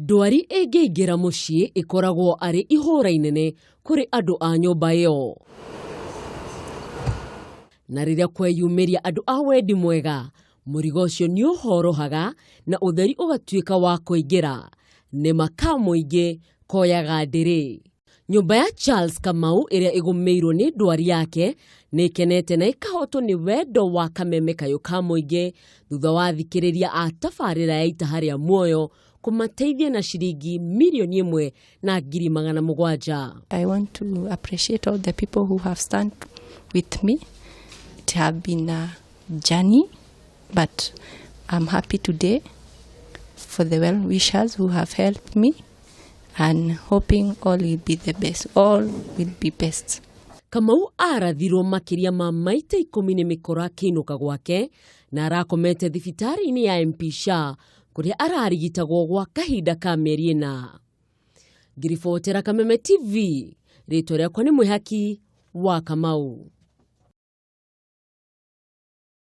Ndwari ĩngĩingĩra mũciĩ ĩkoragwo arĩ ihũra inene kũrĩ andũ a nyũmba ĩyo. Na rĩrĩa kweyumĩria andũ a wendi mwega, mũrigo ũcio nĩ ũhorohaga na ũtheri ũgatuĩka wa kũingĩra. Nĩ maka mũingĩ koyaga ndĩrĩ. Nyũmba ya Charles Kamau ĩrĩa ĩgũmĩirwo nĩ ndwari yake nĩ ikenete na ikahotwo nĩ wendo wa kameme kayo ka mũingĩ thutha wa thikĩrĩria a tabarĩra ya itaha rĩa muoyo kũmateithia na ciringi mirioni 1,700,000. I want to appreciate all the people who have stand with me. It have been a journey, but I'm happy today for the well-wishers who have helped me and hoping all will be the best. All will be best. Kamau arathirwo makiria ma maita 10 nĩ mĩkora kĩinũka gwake na arakomete thibitarĩ-inĩ ya MP Shah kũrĩa ararigitagwo gwa kahinda ka mĩeri 4. Ngiribotera Kameme TV, rĩtwa rĩakwa nĩ Mwĩhaki wa Kamau.